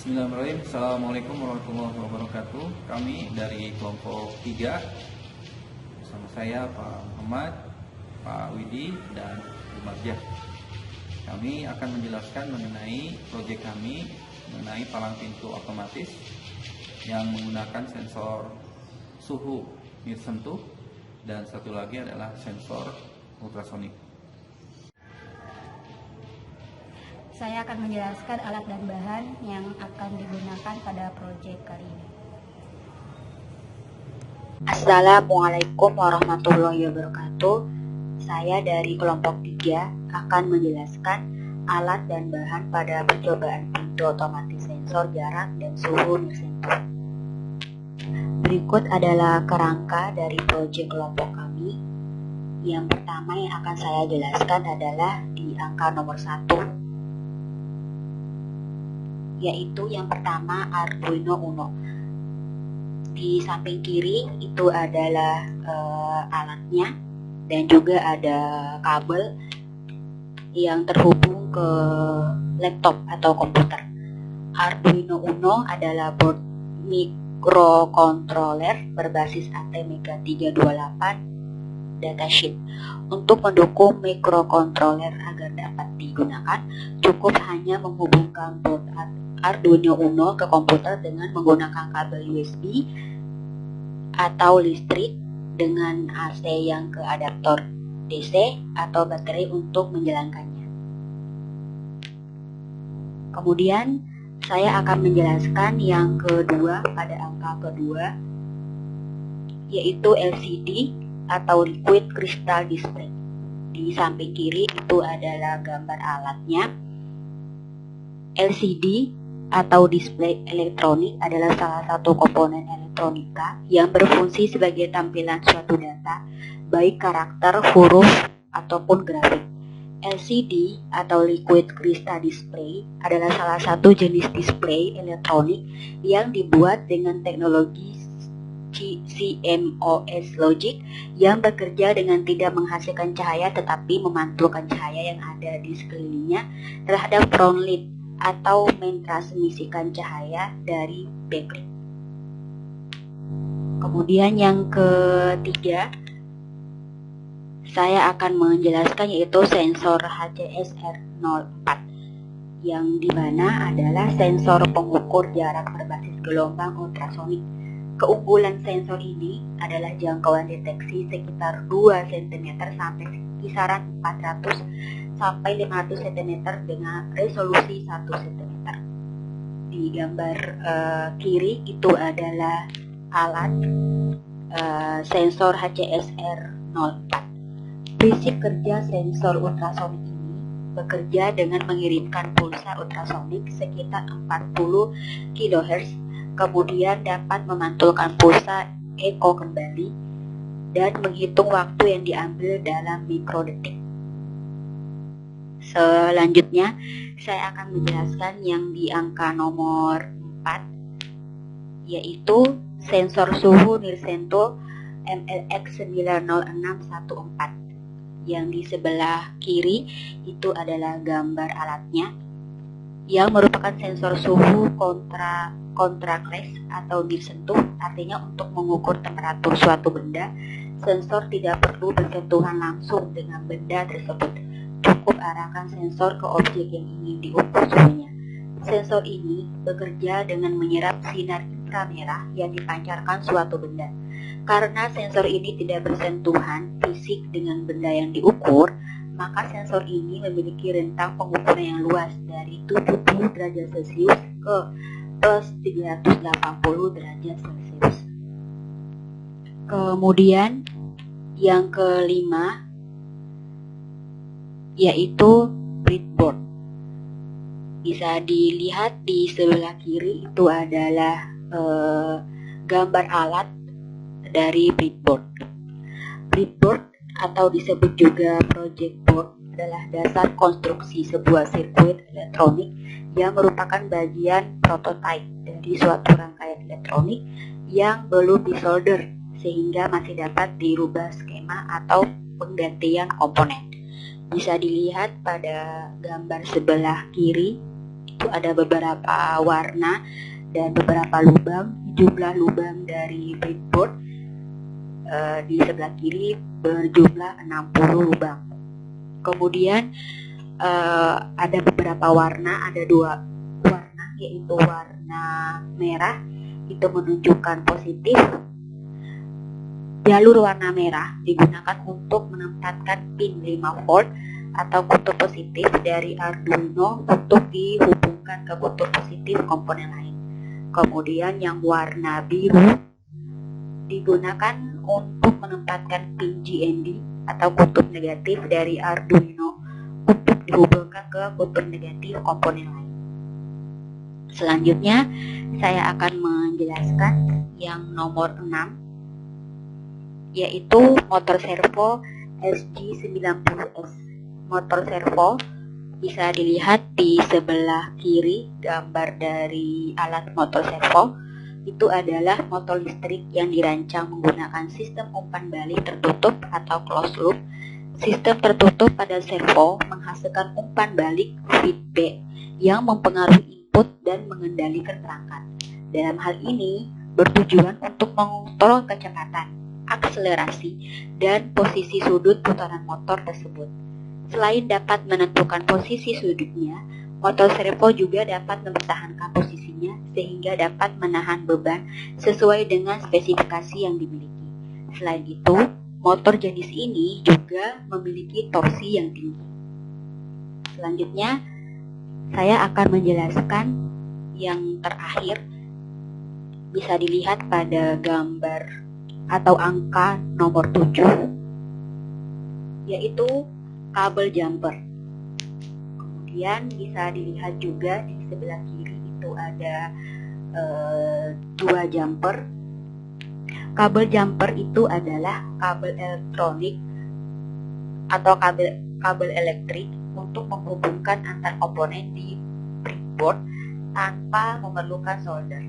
Bismillahirrahmanirrahim. Assalamualaikum warahmatullahi wabarakatuh. Kami dari kelompok 3 bersama saya Pak Muhammad, Pak Widi, dan Bu Marjah. Kami akan menjelaskan mengenai proyek kami mengenai palang pintu otomatis yang menggunakan sensor suhu nirsentuh dan satu lagi adalah sensor ultrasonik. Saya akan menjelaskan alat dan bahan yang akan digunakan pada proyek kali ini. Assalamualaikum warahmatullahi wabarakatuh. Saya dari kelompok 3 akan menjelaskan alat dan bahan pada percobaan pintu otomatis sensor jarak dan suhu nirsentuh. Berikut adalah kerangka dari proyek kelompok kami. Yang pertama yang akan saya jelaskan adalah di angka nomor 1, yaitu yang pertama Arduino Uno. Di samping kiri itu adalah alatnya dan juga ada kabel yang terhubung ke laptop atau komputer. Arduino Uno adalah board microcontroller berbasis Atmega 328 datasheet. Untuk mendukung microcontroller agar dapat digunakan, cukup hanya menghubungkan board Arduino Uno ke komputer dengan menggunakan kabel USB atau listrik dengan AC yang ke adaptor DC atau baterai untuk menjalankannya. Kemudian saya akan menjelaskan yang kedua pada angka kedua, yaitu LCD atau Liquid Crystal Display. Di samping kiri itu adalah gambar alatnya. LCD atau display elektronik adalah salah satu komponen elektronika yang berfungsi sebagai tampilan suatu data, baik karakter, huruf, ataupun grafik. LCD atau Liquid Crystal Display adalah salah satu jenis display elektronik yang dibuat dengan teknologi CMOS logic yang bekerja dengan tidak menghasilkan cahaya tetapi memantulkan cahaya yang ada di sekelilingnya terhadap front lit atau mentransmisikan cahaya dari backlight. Kemudian yang ketiga, saya akan menjelaskan yaitu sensor HCSR04, yang dimana adalah sensor pengukur jarak berbasis gelombang ultrasonik. Keunggulan sensor ini adalah jangkauan deteksi sekitar 2 cm sampai kisaran 400 sampai 500 cm dengan resolusi 1 cm. Di gambar kiri itu adalah alat sensor HCSR04. Prinsip kerja sensor ultrasonik ini bekerja dengan mengirimkan pulsa ultrasonik sekitar 40 kHz, kemudian dapat memantulkan pulsa echo kembali dan menghitung waktu yang diambil dalam mikrodetik. Selanjutnya, saya akan menjelaskan yang di angka nomor 4, yaitu sensor suhu nirsentuh MLX90614. Yang di sebelah kiri itu adalah gambar alatnya, yang merupakan sensor suhu kontraktless atau nirsentuh, artinya untuk mengukur temperatur suatu benda, sensor tidak perlu bersentuhan langsung dengan benda tersebut. Cukup arahkan sensor ke objek yang ingin diukur suhunya. Sensor ini bekerja dengan menyerap sinar inframerah yang dipancarkan suatu benda. Karena sensor ini tidak bersentuhan fisik dengan benda yang diukur, maka sensor ini memiliki rentang pengukuran yang luas dari 70 derajat Celcius ke plus 380 derajat Celcius. Kemudian Yang kelima yaitu breadboard. Bisa dilihat di sebelah kiri itu adalah gambar alat dari breadboard. Breadboard atau disebut juga project board adalah dasar konstruksi sebuah sirkuit elektronik yang merupakan bagian prototipe dari suatu rangkaian elektronik yang belum disolder sehingga masih dapat dirubah skema atau penggantian komponen. Bisa dilihat pada gambar sebelah kiri itu ada beberapa warna dan beberapa lubang. Jumlah lubang dari breadboard di sebelah kiri berjumlah 60 lubang. Kemudian ada beberapa warna, ada 2 warna, yaitu warna merah itu menunjukkan positif. Jalur warna merah digunakan untuk menempatkan pin 5 volt atau kutub positif dari Arduino untuk dihubungkan ke kutub positif komponen lain. Kemudian yang warna biru digunakan untuk menempatkan pin GND atau kutub negatif dari Arduino untuk dihubungkan ke kutub negatif komponen lain. Selanjutnya saya akan menjelaskan yang nomor 6, yaitu motor servo SG90S. Motor servo bisa dilihat di sebelah kiri gambar dari alat motor servo. Itu adalah motor listrik yang dirancang menggunakan sistem umpan balik tertutup atau closed loop. Sistem tertutup pada servo menghasilkan umpan balik feedback yang mempengaruhi input dan mengendalikan perangkat. Dalam hal ini bertujuan untuk mengontrol kecepatan, akselerasi, dan posisi sudut putaran motor tersebut. Selain dapat menentukan posisi sudutnya, motor servo juga dapat mempertahankan posisinya sehingga dapat menahan beban sesuai dengan spesifikasi yang dimiliki. Selain itu, motor jenis ini juga memiliki torsi yang tinggi. Selanjutnya, saya akan menjelaskan yang terakhir, bisa dilihat pada gambar atau angka nomor 7, yaitu kabel jumper. Kemudian bisa dilihat juga di sebelah kiri itu ada 2 jumper. Kabel jumper itu adalah kabel elektronik atau kabel elektrik untuk menghubungkan antar komponen di breadboard tanpa memerlukan solder.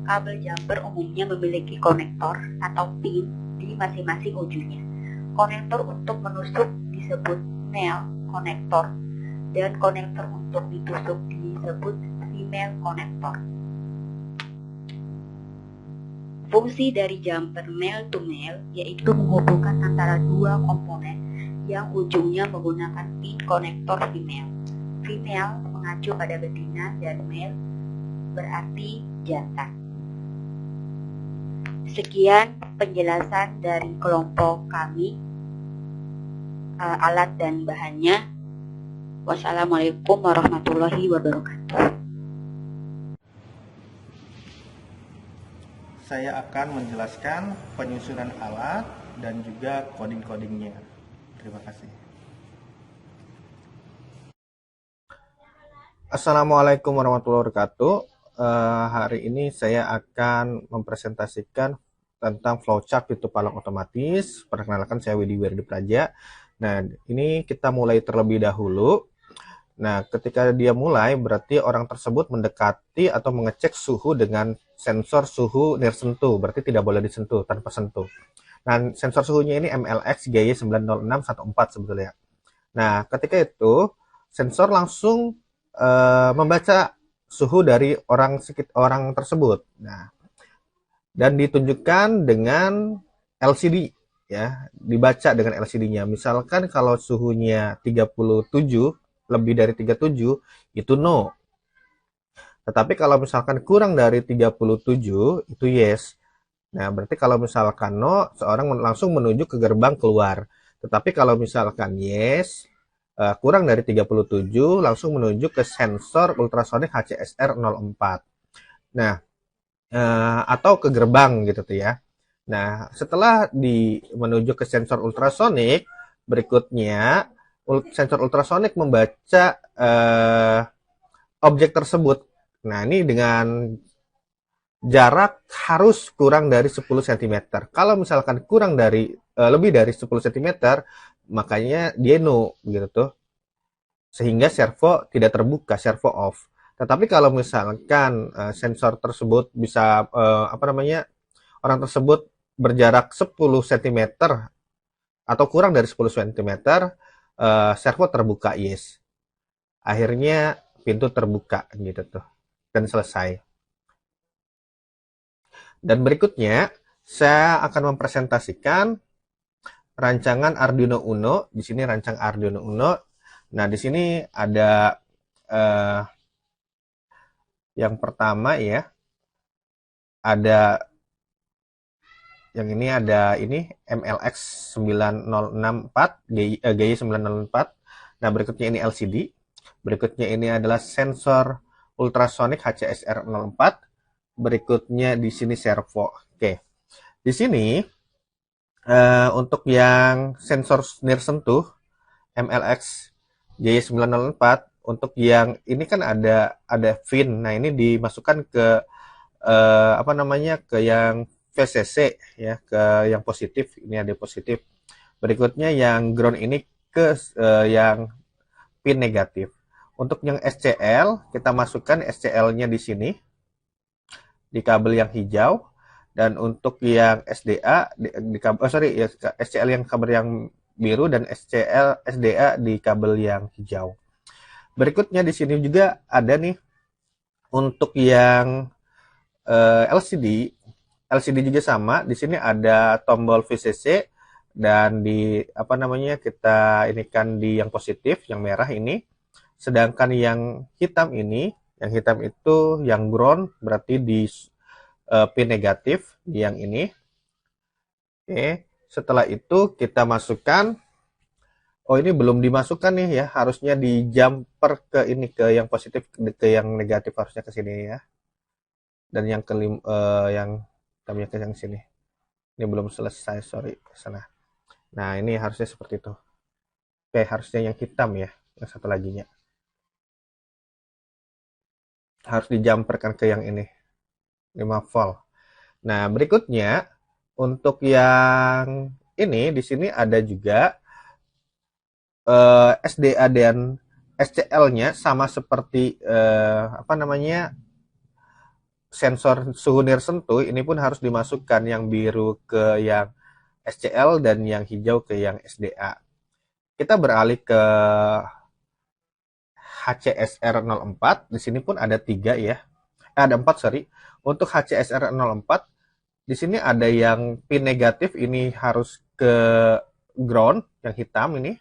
Kabel jumper umumnya memiliki konektor atau pin di masing-masing ujungnya. Konektor untuk menusuk disebut male konektor dan konektor untuk ditusuk disebut female konektor. Fungsi dari jumper male to male yaitu menghubungkan antara 2 komponen yang ujungnya menggunakan pin konektor female. Female mengacu pada betina dan male berarti jantan. Sekian penjelasan dari kelompok kami, alat dan bahannya. Wassalamualaikum warahmatullahi wabarakatuh. Saya akan menjelaskan penyusunan alat dan juga coding-codingnya. Terima kasih. Assalamualaikum warahmatullahi wabarakatuh. Hari ini saya akan mempresentasikan tentang flowchart pintu palang otomatis. Perkenalkan, saya Widi Praja. Nah, ini kita mulai terlebih dahulu. Nah, ketika dia mulai, berarti orang tersebut mendekati atau mengecek suhu dengan sensor suhu near sentuh. Berarti tidak boleh disentuh, tanpa sentuh. Nah, sensor suhunya ini MLX GY90614 sebetulnya. Nah, ketika itu, sensor langsung membaca suhu dari orang tersebut. Nah, dan ditunjukkan dengan LCD, ya, dibaca dengan LCD-nya. Misalkan kalau suhunya 37, lebih dari 37, itu no. Tetapi kalau misalkan kurang dari 37, itu yes. Nah, berarti kalau misalkan no, seorang langsung menuju ke gerbang keluar. Tetapi kalau misalkan yes, kurang dari 37, langsung menuju ke sensor ultrasonik HCSR 04. Nah, atau ke gerbang gitu tuh ya. Nah, setelah menuju ke sensor ultrasonik, berikutnya sensor ultrasonik membaca objek tersebut. Nah, ini dengan jarak harus kurang dari 10 cm. Kalau misalkan kurang dari lebih dari 10 cm, makanya dia no gitu tuh. Sehingga servo tidak terbuka, servo off. Tetapi kalau misalkan sensor tersebut bisa orang tersebut berjarak 10 cm atau kurang dari 10 cm, servo terbuka, yes. Akhirnya pintu terbuka gitu tuh dan selesai. Dan berikutnya saya akan mempresentasikan rancangan Arduino Uno. Di sini rancang Arduino Uno. Nah, di sini ada yang pertama ya. Ada yang ini ada MLX 9064, GY 904. Nah, berikutnya ini LCD. Berikutnya ini adalah sensor ultrasonic HCSR 04. Berikutnya di sini servo. Oke. Di sini untuk yang sensor nirsentuh MLX GY904, untuk yang ini kan ada pin. Nah, ini dimasukkan ke ke yang VCC ya, ke yang positif. Ini ada positif. Berikutnya yang ground ini ke yang pin negatif. Untuk yang SCL, kita masukkan SCL-nya di sini di kabel yang hijau, dan untuk yang SDA di kabel SCL yang kabel yang biru dan SDA di kabel yang hijau. Berikutnya di sini juga ada nih untuk yang LCD juga sama. Di sini ada tombol VCC dan kita ini kan di yang positif, yang merah ini. Sedangkan yang hitam itu yang ground, berarti di pin negatif yang ini. Oke, setelah itu kita masukkan. Oh, ini belum dimasukkan nih ya, harusnya di jumper ke yang positif, ke yang negatif, harusnya ke sini ya. Dan yang yang hitamnya ke yang sini. Ini belum selesai, sorry, ke sana. Nah, ini harusnya seperti itu. Oke, harusnya yang hitam ya, yang satu laginya. Harus dijumperkan ke yang ini. 5 volt. Nah, berikutnya untuk yang ini di sini ada juga SDA dan SCL-nya sama seperti sensor suhu nirsentuh. Ini pun harus dimasukkan yang biru ke yang SCL dan yang hijau ke yang SDA. Kita beralih ke HCSR 04. Di sini pun ada 3 ya. Ada 4, sorry. Untuk HCSR 04, di sini ada yang pin negatif, ini harus ke ground, yang hitam ini.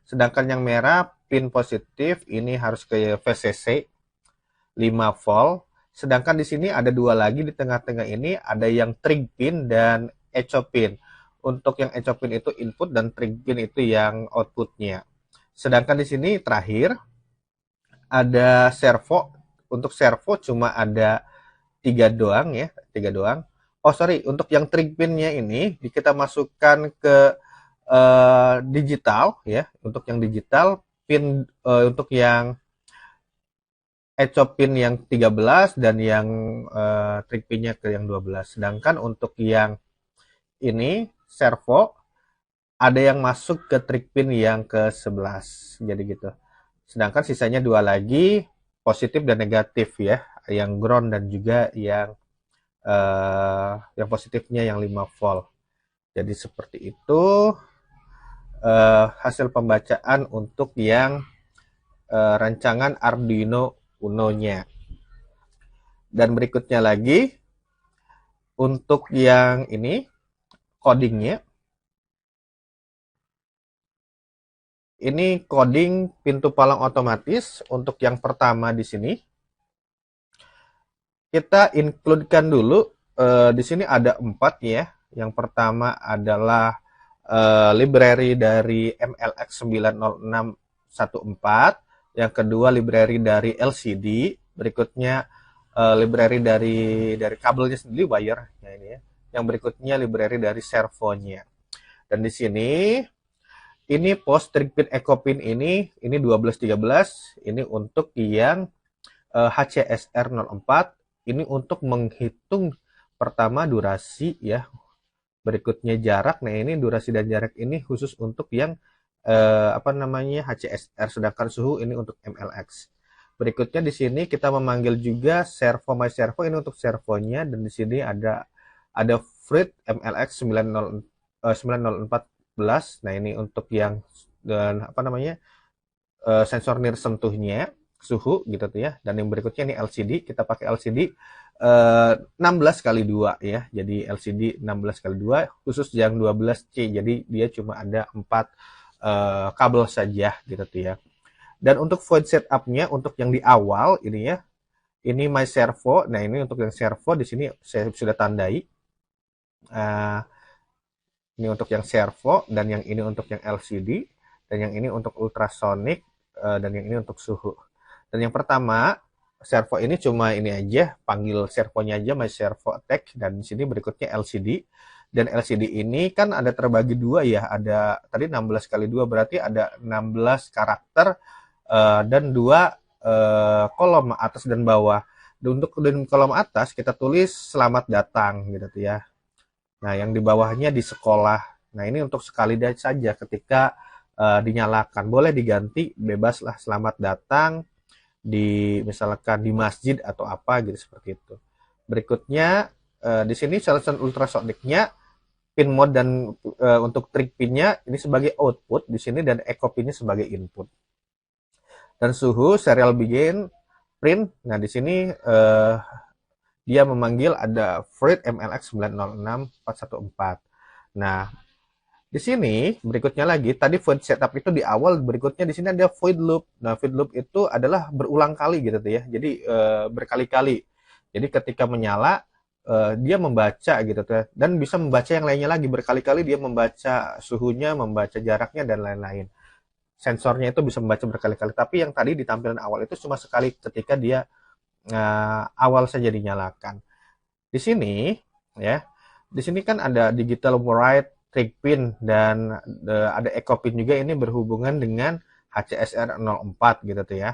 Sedangkan yang merah, pin positif, ini harus ke VCC 5 volt. Sedangkan di sini ada 2 lagi di tengah-tengah ini, ada yang trig pin dan echo pin. Untuk yang echo pin itu input dan trig pin itu yang outputnya. Sedangkan di sini terakhir ada servo. Untuk servo cuma ada 3 doang ya, 3 doang. Oh sorry, untuk yang trig pinnya ini kita masukkan ke digital ya. Untuk yang digital pin untuk yang echo pin yang 13 dan yang trig pinnya ke yang 12. Sedangkan untuk yang ini servo ada yang masuk ke trig pin yang ke 11. Jadi gitu. Sedangkan sisanya 2 lagi positif dan negatif ya, yang ground dan juga yang positifnya yang 5 volt. Jadi seperti itu hasil pembacaan untuk yang rancangan Arduino Uno-nya. Dan berikutnya lagi untuk yang ini codingnya. Ini coding pintu palang otomatis. Untuk yang pertama di sini kita include-kan dulu. Di sini ada 4 ya. Yang pertama adalah library dari MLX 90614. Yang kedua library dari LCD. Berikutnya library dari kabelnya sendiri, wire ya ini ya. Yang berikutnya library dari servonya. Dan di sini ini post trig pin echo pin ini 1213, ini untuk yang HCSR 04, ini untuk menghitung pertama durasi ya. Berikutnya jarak. Nah, ini durasi dan jarak ini khusus untuk yang HCSR, sedangkan suhu ini untuk MLX. Berikutnya di sini kita memanggil juga servo my servo, ini untuk servonya, dan di sini ada Fruit MLX 9014. Nah, ini untuk yang sensor nir sentuhnya suhu gitu tuh ya. Dan yang berikutnya ini LCD, kita pakai LCD 16x2 ya. Jadi LCD 16x2 khusus yang 12C. Jadi dia cuma ada 4 kabel saja gitu tuh ya. Dan untuk void setupnya, untuk yang di awal ini ya, ini my servo. Nah, ini untuk yang servo di sini saya sudah tandai. Ini untuk yang servo, dan yang ini untuk yang LCD, dan yang ini untuk ultrasonic, dan yang ini untuk suhu. Dan yang pertama servo ini cuma ini aja, panggil servonya aja my servo attack. Dan di sini berikutnya LCD. Dan LCD ini kan ada terbagi dua ya, ada tadi 16x2, berarti ada 16 karakter dan 2 kolom atas dan bawah. Dan untuk kolom atas kita tulis selamat datang gitu ya. Nah, yang di bawahnya di sekolah. Nah, ini untuk sekali saja ketika dinyalakan. Boleh diganti, bebas lah, selamat datang misalkan di masjid atau apa gitu, seperti itu. Berikutnya di sini selection ultrasonicnya, pin mode dan untuk trig pinnya ini sebagai output di sini, dan echo pinnya sebagai input. Dan suhu serial begin print. Nah, di sini dia memanggil ada Fruit MLX 906414. Nah, di sini berikutnya lagi, tadi void setup itu di awal, berikutnya di sini ada void loop. Nah, void loop itu adalah berulang kali gitu ya. Jadi berkali-kali. Jadi ketika menyala dia membaca gitu ya, dan bisa membaca yang lainnya lagi berkali-kali, dia membaca suhunya, membaca jaraknya dan lain-lain. Sensornya itu bisa membaca berkali-kali, tapi yang tadi di tampilan awal itu cuma sekali ketika dia awal saja dinyalakan. Di sini ya, di sini kan ada digital override, trig pin, dan ada echo pin juga, ini berhubungan dengan HCSR 04 gitu tuh ya.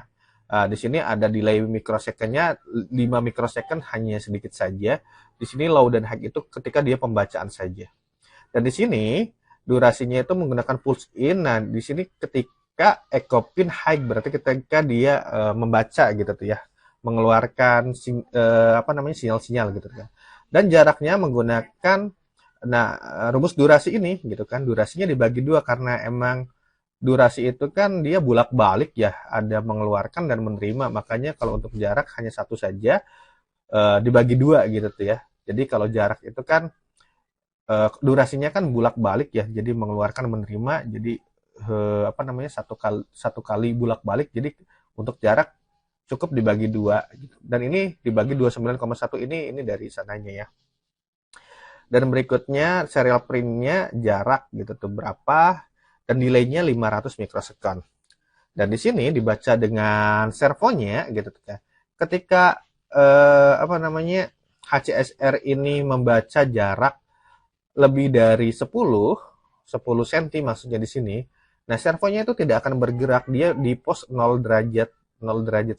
Di sini ada delay mikrosecondnya 5 mikrosecond, hanya sedikit saja. Di sini low dan high itu ketika dia pembacaan saja. Dan di sini durasinya itu menggunakan pulse in. Nah, di sini ketika echo pin high berarti ketika dia membaca gitu tuh ya, mengeluarkan sinyal-sinyal gitu kan. Dan jaraknya menggunakan rumus durasi ini gitu kan. Durasinya dibagi 2 karena emang durasi itu kan dia bolak-balik ya, ada mengeluarkan dan menerima. Makanya kalau untuk jarak hanya satu saja, dibagi 2 gitu tuh ya. Jadi kalau jarak itu kan durasinya kan bolak-balik ya, jadi mengeluarkan menerima, jadi satu kali bolak-balik. Jadi untuk jarak cukup dibagi 2 gitu. Dan ini dibagi 29,1, ini dari sananya ya. Dan berikutnya serial printnya jarak gitu tuh berapa, dan delaynya 500 mikrosecond. Dan di sini dibaca dengan servonya gitu tuh ya. Ketika HCSR ini membaca jarak lebih dari 10 cm maksudnya di sini. Nah, servonya itu tidak akan bergerak, dia di pos 0 derajat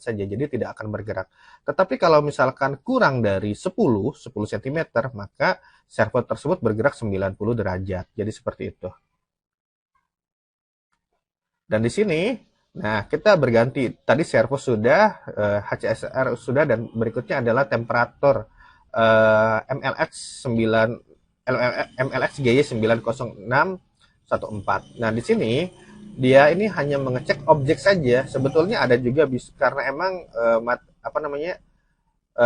saja, jadi tidak akan bergerak. Tetapi kalau misalkan kurang dari 10 cm, maka servo tersebut bergerak 90 derajat. Jadi seperti itu. Dan di sini, nah kita berganti. Tadi servo sudah, HCSR sudah, dan berikutnya adalah temperatur MLX GY 90614. Nah, di sini dia ini hanya mengecek objek saja. Sebetulnya ada juga karena emang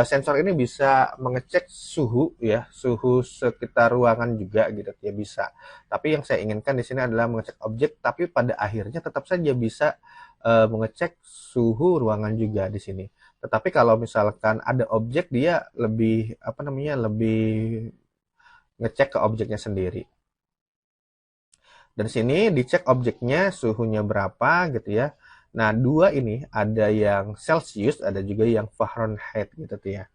sensor ini bisa mengecek suhu ya, suhu sekitar ruangan juga gitu ya, bisa. Tapi yang saya inginkan di sini adalah mengecek objek, tapi pada akhirnya tetap saja bisa mengecek suhu ruangan juga di sini. Tetapi kalau misalkan ada objek, dia lebih lebih ngecek ke objeknya sendiri. Dan sini dicek objeknya suhunya berapa gitu ya. Nah, 2 ini ada yang Celsius, ada juga yang Fahrenheit gitu tuh ya.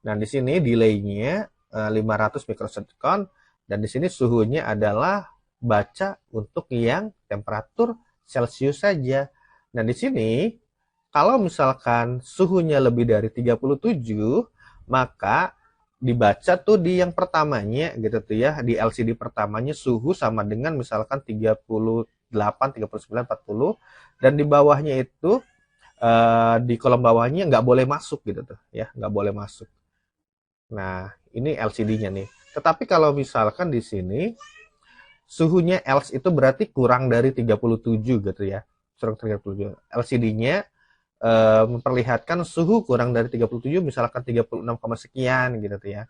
Nah, di sini delaynya 500 mikrosekon, dan di sini suhunya adalah baca untuk yang temperatur Celcius saja. Nah, di sini kalau misalkan suhunya lebih dari 37, maka dibaca tuh di yang pertamanya gitu tuh ya, di LCD pertamanya suhu sama dengan misalkan 38, 39, 40, dan di bawahnya itu di kolom bawahnya nggak boleh masuk gitu tuh ya, nggak boleh masuk. Nah, ini LCD-nya nih. Tetapi kalau misalkan di sini suhunya else itu berarti kurang dari 37 gitu ya. Kurang 37. LCD-nya memperlihatkan suhu kurang dari 37, misalkan 36, sekian gitu tuh ya.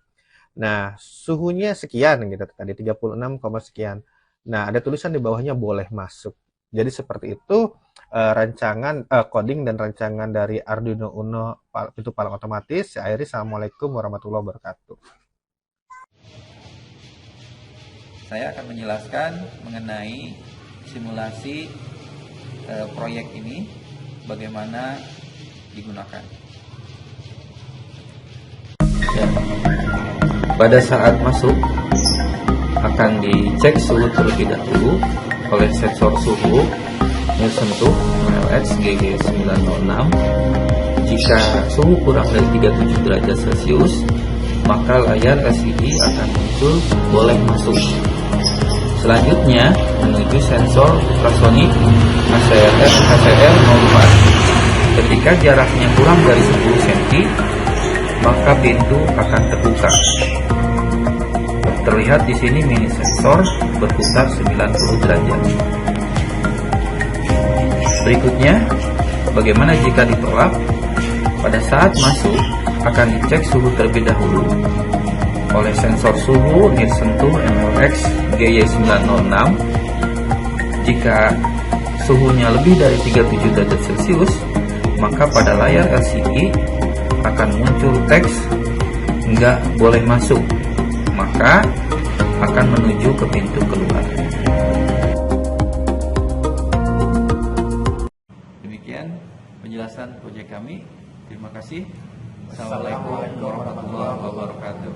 Nah, suhunya sekian gitu tadi 36, sekian. Nah, ada tulisan di bawahnya boleh masuk. Jadi seperti itu rancangan coding dan rancangan dari Arduino Uno pintu palang otomatis. Saya akhiri, assalamualaikum warahmatullahi wabarakatuh. Saya akan menjelaskan mengenai simulasi proyek ini, bagaimana digunakan. Ya. Pada saat masuk, akan dicek suhu terlebih dahulu oleh sensor suhu sentuh MLX GG906. Jika suhu kurang dari 37 derajat Celcius, maka layar LCD akan muncul boleh masuk. Selanjutnya menuju sensor ultrasonik HCR04. Ketika jaraknya kurang dari 10 cm, maka pintu akan terbuka. Terlihat di sini mini sensor berputar 90 derajat. Berikutnya, bagaimana jika ditolak? Pada saat masuk, akan dicek suhu terlebih dahulu oleh sensor suhu nirsentuh MLX GY906. Jika suhunya lebih dari 37 derajat Celcius, maka pada layar LCD akan muncul teks "nggak boleh masuk", maka akan menuju ke pintu keluar. Demikian penjelasan proyek kami. Terima kasih. Assalamualaikum warahmatullahi wabarakatuh.